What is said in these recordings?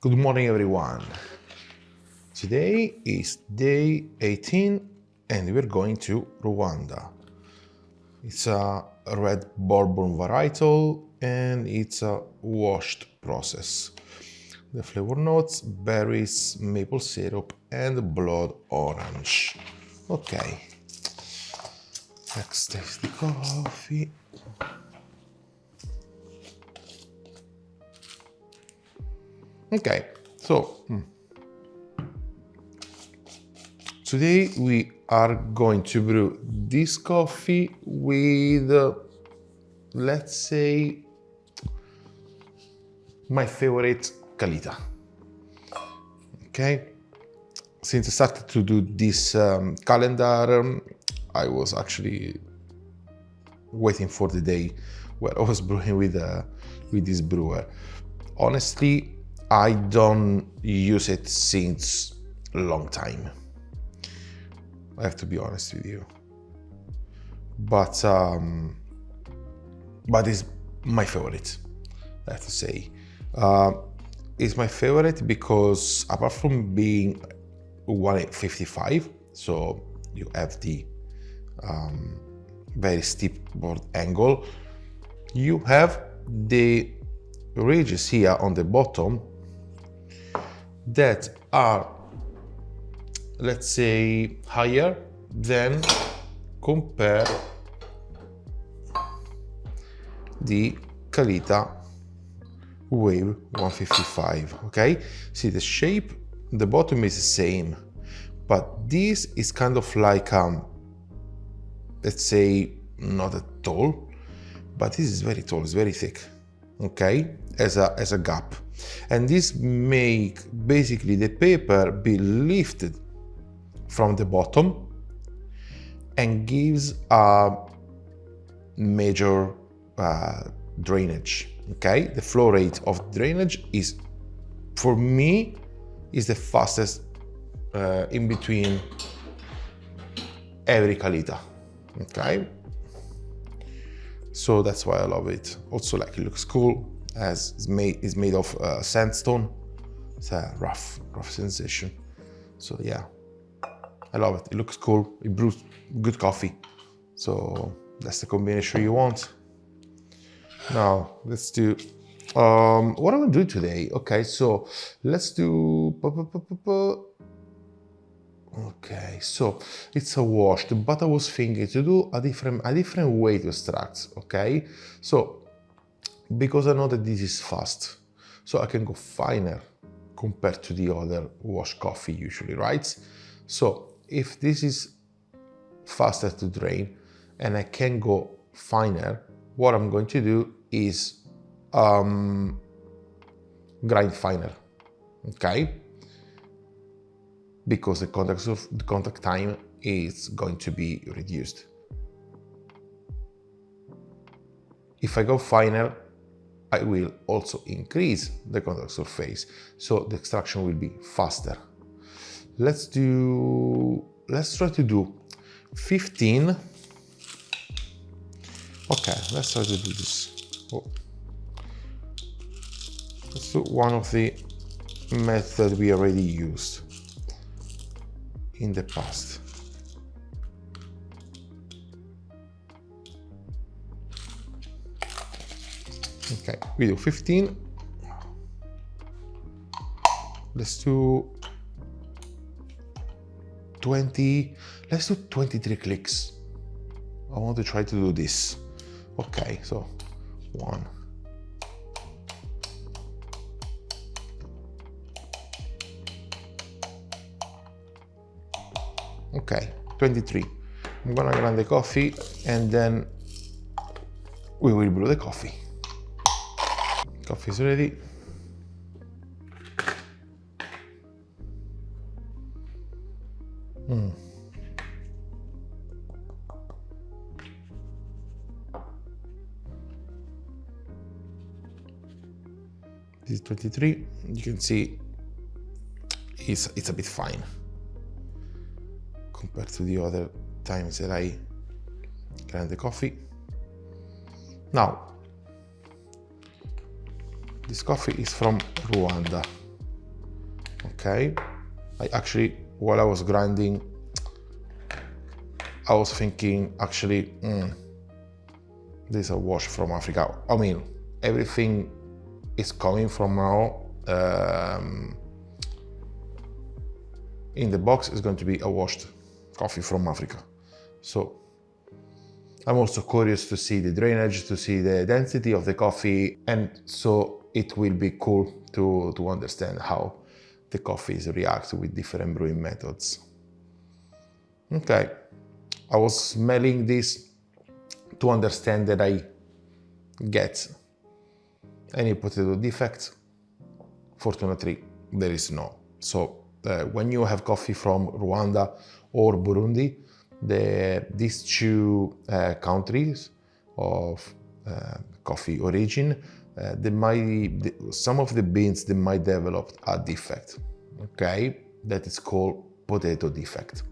Good morning, everyone. Today is day 18 and we're going to Rwanda. It's a red bourbon varietal and it's a washed process. The flavor notes, berries, maple syrup, and blood orange. Okay, let's taste the coffee. Okay, so today we are going to brew this coffee with, let's say, my favorite Kalita. Okay, since I started to do this calendar, I was actually waiting for the day where I was brewing with this brewer. Honestly, I don't use it since a long time. I have to be honest with you, but it's my favorite. I have to say, it's my favorite because apart from being 155, so you have the very steep board angle, you have the ridges here on the bottom that are, let's say, higher than compare the Kalita Wave 155. Okay, see the shape, the bottom is the same, but this is kind of like let's say not at tall, but this is very tall, it's very thick. Okay, as a gap, and this make basically the paper be lifted from the bottom and gives a major drainage. Okay, the flow rate of drainage is, for me, is the fastest in between every Kalita. Okay, so that's why I love it. Also, like, it looks cool, as it's made of sandstone. It's a rough sensation. So yeah, I love it. It looks cool. It brews good coffee. So that's the combination you want. Now let's do what am I doing today? Okay, so let's do. Okay, so it's a wash, but I was thinking to do a different way to extract. Okay, so because I know that this is fast, so I can go finer compared to the other wash coffee usually, right? So if this is faster to drain and I can go finer, what I'm going to do is grind finer. Okay, because the contact time is going to be reduced. If I go finer, I will also increase the contact surface, so the extraction will be faster. Let's try to do 15. Okay, let's try to do this. Oh. Let's do one of the methods we already used in the past. Okay, we do 15. Let's do 20. Let's do 23 clicks. I want to try to do this. Okay, so 1. Okay, 23. I'm gonna grind the coffee and then we will brew the coffee. Coffee is ready. This is 23. You can see it's a bit fine compared to the other times that I grind the coffee. Now, this coffee is from Rwanda. Okay, I actually, while I was grinding, I was thinking, actually, this is a wash from Africa. I mean, everything is coming from now. In the box is going to be a washed coffee from Africa. So I'm also curious to see the drainage, to see the density of the coffee, and so it will be cool to understand how the coffees react with different brewing methods. Okay, I was smelling this to understand that I get any potato defect. Fortunately, there is no. So when you have coffee from Rwanda or Burundi, these two countries of coffee origin, some of the beans they might develop a defect. Okay, that is called potato defect.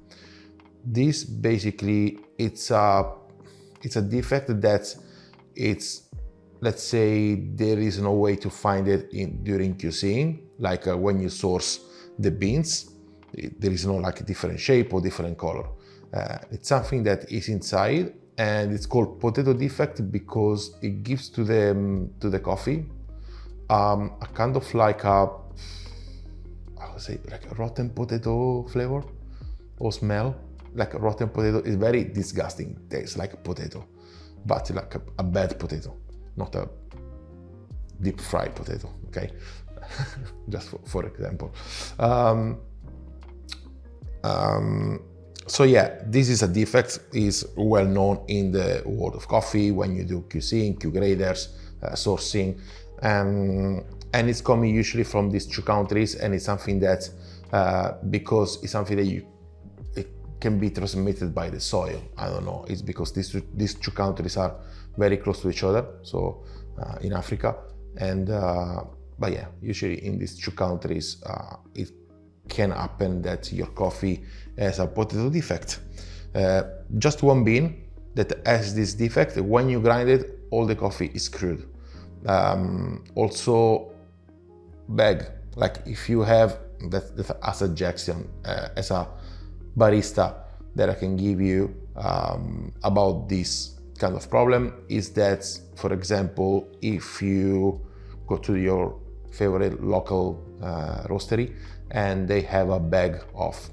This basically it's a defect that it's, let's say, there is no way to find it during QCing, like when you source the beans, there is no like a different shape or different color. It's something that is inside, and it's called potato defect because it gives to the coffee a kind of like I would say like a rotten potato flavor or smell. Like a rotten potato is very disgusting, tastes like a potato, but like a bad potato, not a deep fried potato, okay? Just for example. So yeah, this is a defect, is well known in the world of coffee when you do QCing, Q graders, sourcing, and it's coming usually from these two countries, and it's something that, because it's something that it can be transmitted by the soil. I don't know, it's because these two countries are very close to each other, so in Africa, and but yeah, usually in these two countries it can happen that your coffee has a potato defect. Just one bean that has this defect, when you grind it, all the coffee is screwed. Also bag, like if you have that a suggestion as a barista that I can give you about this kind of problem is that, for example, if you go to your favorite local roastery and they have a bag of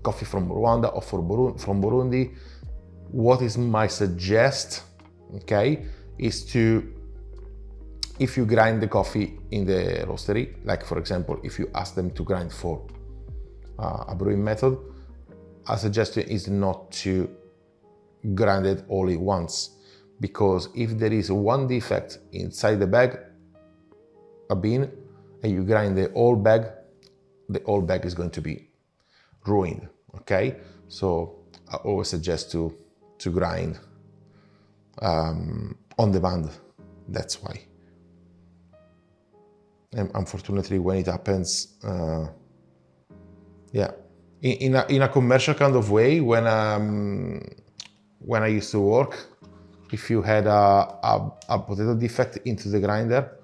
coffee from Rwanda or from Burundi, what is my suggest, okay, is to, if you grind the coffee in the roastery, like for example, if you ask them to grind for a brewing method, a suggestion is not to grind it all at once, because if there is one defect inside the bag, a bean, and you grind the whole bag is going to be ruined, okay? So I always suggest to grind on demand, that's why. And unfortunately, when it happens, yeah, in a commercial kind of way, when I used to work, if you had a potato defect into the grinder,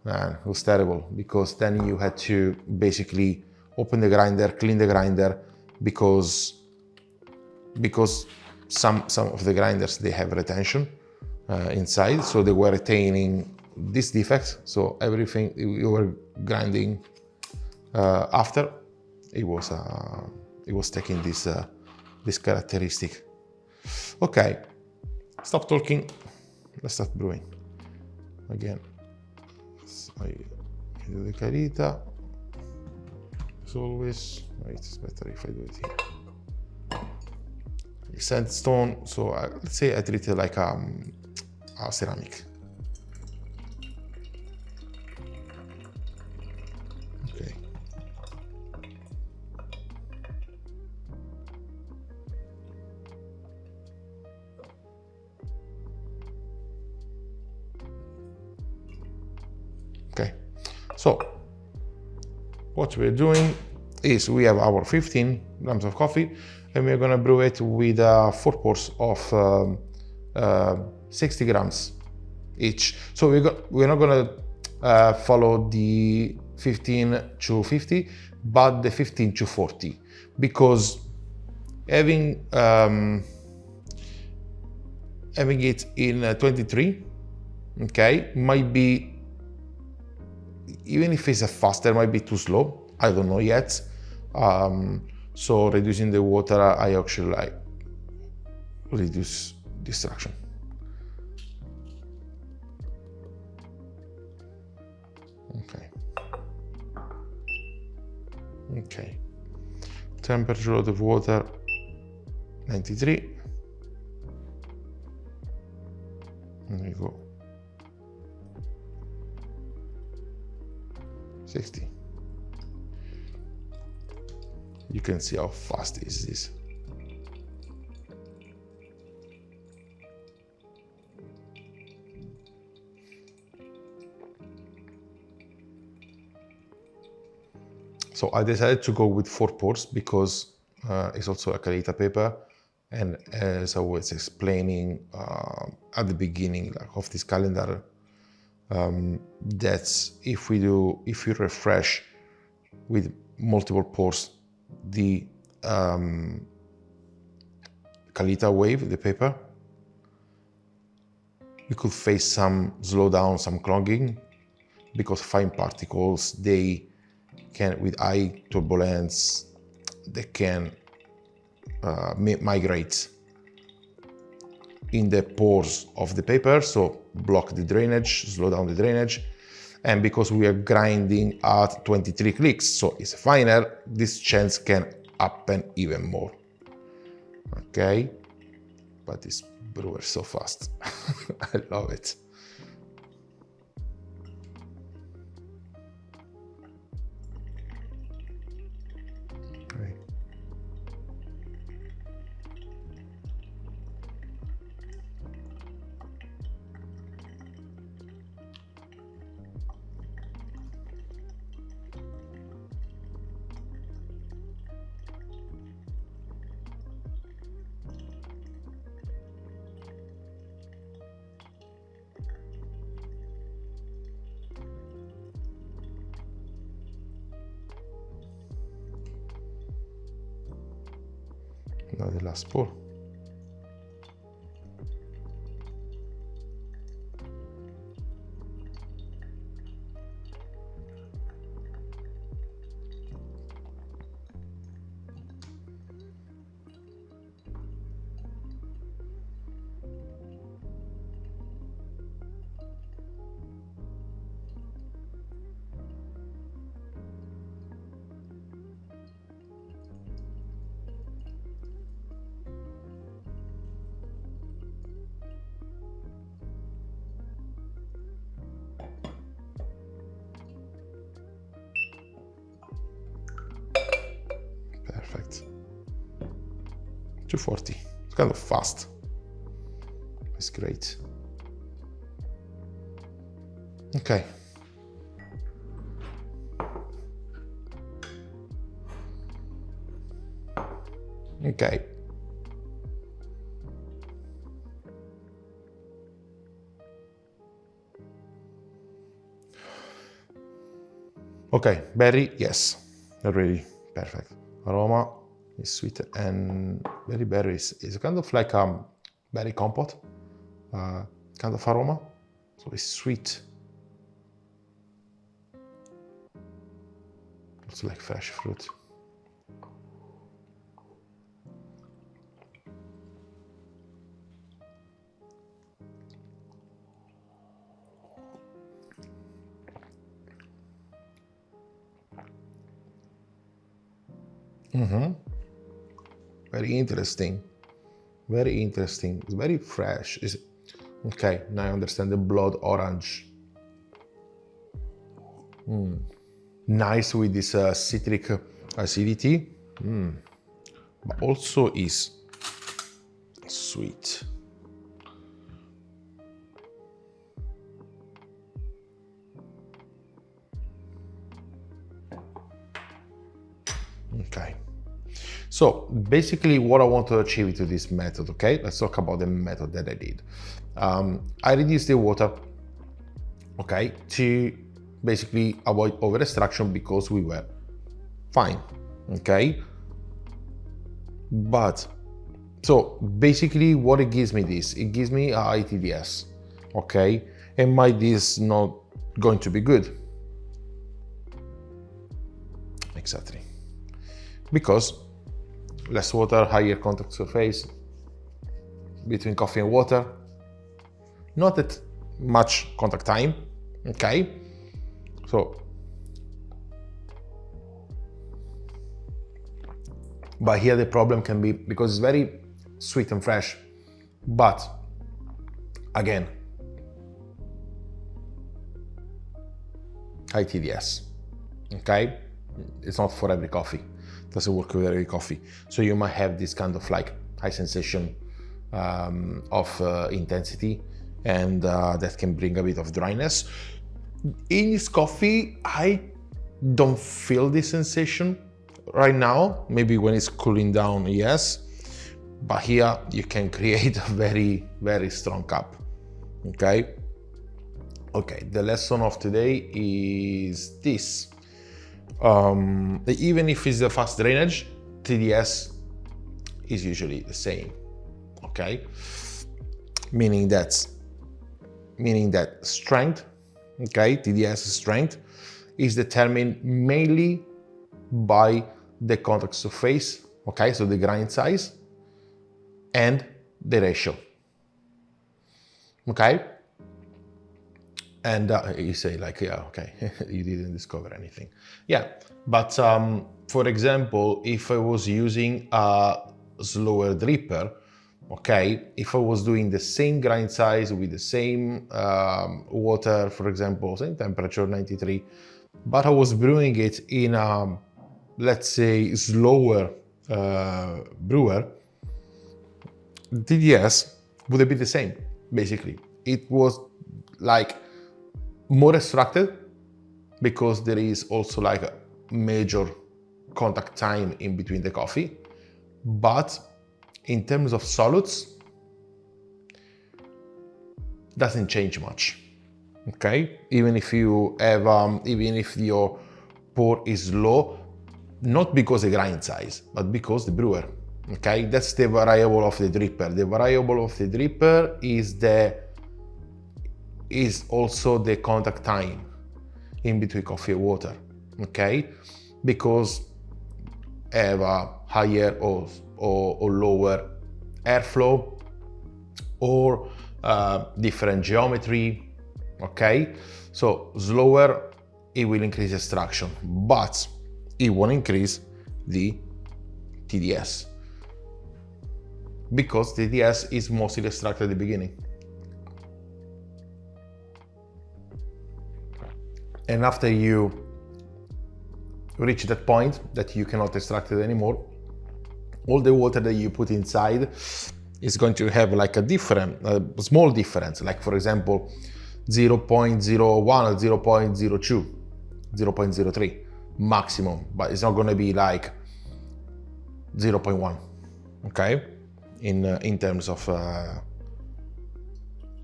man, it was terrible, because then you had to basically open the grinder, clean the grinder, because some of the grinders, they have retention inside, so they were retaining this defect. So everything you were grinding after, it was taking this characteristic. Okay, stop talking. Let's start brewing again. I do the Kalita as always. Wait, it's better if I do it here. Sandstone, so let's say I treat it like a ceramic. Okay. Okay, so what we're doing is we have our 15 grams of coffee, and we're gonna brew it with 4 pours of 60 grams each. So we're not gonna follow the 15 to 50, but the 15 to 40, because having it in 23, okay, might be, even if it's a faster, might be too slow. I don't know yet. So reducing the water, I actually like reduce distraction. Okay. Okay. Temperature of the water 93. There we go. 60. You can see how fast is this. So I decided to go with 4 pours because it's also a Kalita paper, and as I was explaining at the beginning of this calendar, that's if we refresh with multiple pours the Kalita wave, the paper, we could face some slowdown, some clogging, because fine particles, they can, with high turbulence, they can migrate in the pores of the paper, so block the drainage, slow down the drainage. And because we are grinding at 23 clicks, so it's finer, this chance can happen even more. Okay, but this brewer is so fast. I love it. Okay. Now the last pour. Perfect. 240. It's kind of fast. It's great. Okay. Okay. Okay, berry, yes, already perfect. Aroma is sweet and berry is kind of like berry compote, kind of aroma, so it's sweet. It's like fresh fruit. Very interesting. Very interesting. It's very fresh. Okay, now I understand the blood orange. Nice with this citric acidity, but also is sweet. Okay. So basically what I want to achieve with this method, okay? Let's talk about the method that I did. I reduced the water, okay, to basically avoid over extraction because we were fine, okay? But, so basically what it gives me this, it gives me a high TDS, okay? And my this is not going to be good. Exactly. Because less water, higher contact surface between coffee and water, not that much contact time, okay? So, but here the problem can be because it's very sweet and fresh, but again, high TDS, okay? It's not for every coffee, it doesn't work with every coffee. So you might have this kind of like high sensation of intensity, and that can bring a bit of dryness. In this coffee, I don't feel this sensation right now. Maybe when it's cooling down, yes. But here you can create a very, very strong cup, okay? Okay, the lesson of today is this. Even if it's a fast drainage, TDS is usually the same, okay? Meaning that strength, okay, TDS strength is determined mainly by the contact surface, okay, so the grind size and the ratio, okay? And you say like, yeah, okay, you didn't discover anything. Yeah, but for example, if I was using a slower dripper, okay, if I was doing the same grind size with the same water, for example, same temperature, 93, but I was brewing it in a, let's say, slower brewer, TDS would have been the same, basically. It was like more extracted because there is also like a major contact time in between the coffee, but in terms of solids, doesn't change much, okay? Even if you have, even if your pour is low, not because the grind size, but because the brewer, okay? That's the variable of the dripper. The variable of the dripper is also the contact time in between coffee and water, okay? Because have a higher or lower airflow or different geometry, okay? So slower, it will increase extraction, but it won't increase the TDS because TDS is mostly extracted at the beginning. And after you reach that point that you cannot extract it anymore, all the water that you put inside is going to have like a small difference. Like for example, 0.01 or 0.02, 0.03 maximum, but it's not going to be like 0.1, okay? In terms of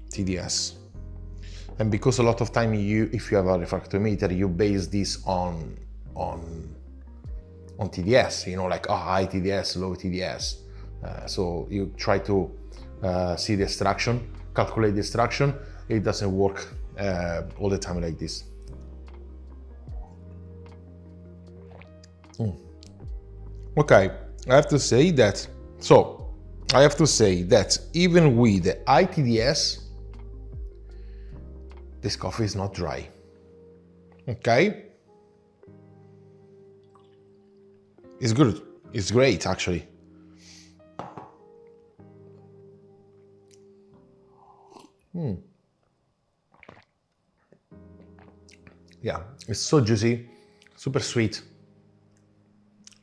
TDS. And because a lot of time if you have a refractometer, you base this on TDS, you know, like high TDS, low TDS. So you try to see the extraction, calculate the extraction. It doesn't work all the time like this. Okay, I have to say that even with the high TDS, this coffee is not dry, okay? It's good, it's great actually. Yeah, it's so juicy, super sweet.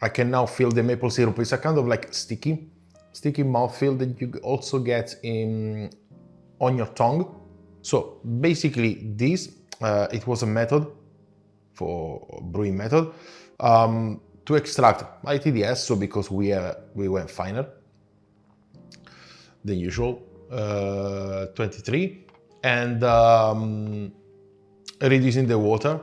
I can now feel the maple syrup. It's a kind of like sticky mouthfeel that you also get on your tongue. So basically this, it was a method for brewing method to extract ITDS. So because we went finer than usual, 23, and reducing the water.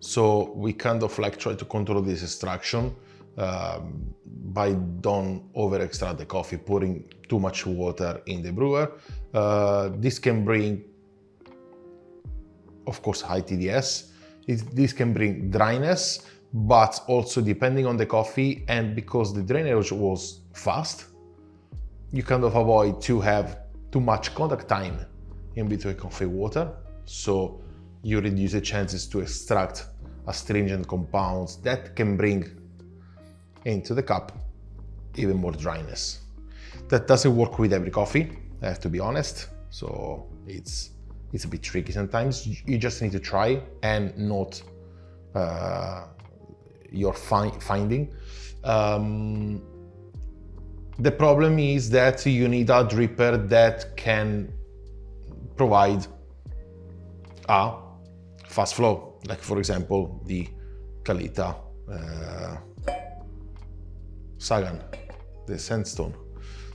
So we kind of like try to control this extraction by don't over extract the coffee, pouring too much water in the brewer. This can bring, of course, high TDS. This can bring dryness, but also depending on the coffee, and because the drainage was fast, you kind of avoid to have too much contact time in between coffee water. So you reduce the chances to extract astringent compounds that can bring into the cup even more dryness. That doesn't work with every coffee, I have to be honest. So it's a bit tricky sometimes. You just need to try and note your finding. The problem is that you need a dripper that can provide a fast flow, like for example the Kalita Sagan, the sandstone.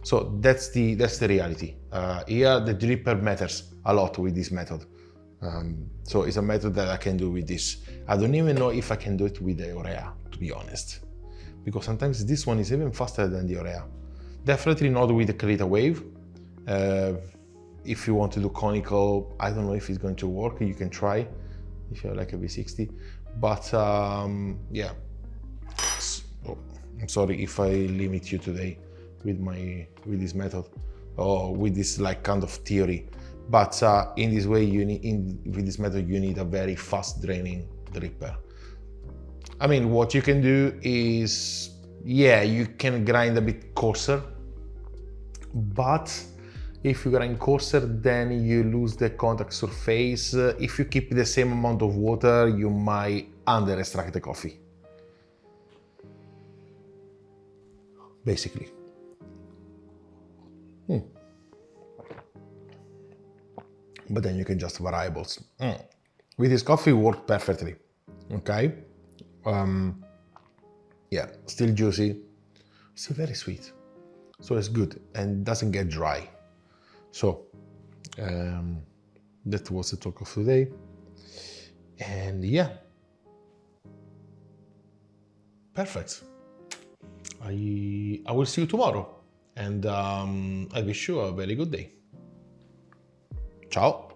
So that's the reality. Here the dripper matters a lot with this method. So it's a method that I can do with this. I don't even know if I can do it with the urea, to be honest, because sometimes this one is even faster than the urea. Definitely not with the Kalita wave. If you want to do conical, I don't know if it's going to work. You can try if you're like a V60, but yeah. So, I'm sorry if I limit you today with this method or with this like kind of theory, but in this way with this method you need a very fast draining dripper. I mean, what you can do is, yeah, you can grind a bit coarser, but if you grind coarser, then you lose the contact surface. If you keep the same amount of water, you might under extract the coffee, basically. But then you can just variables. With this coffee, worked perfectly. Okay. Yeah, still juicy, still very sweet. So it's good and doesn't get dry. So that was the talk of today. And yeah, perfect. I will see you tomorrow, and I wish you a very good day. Ciao.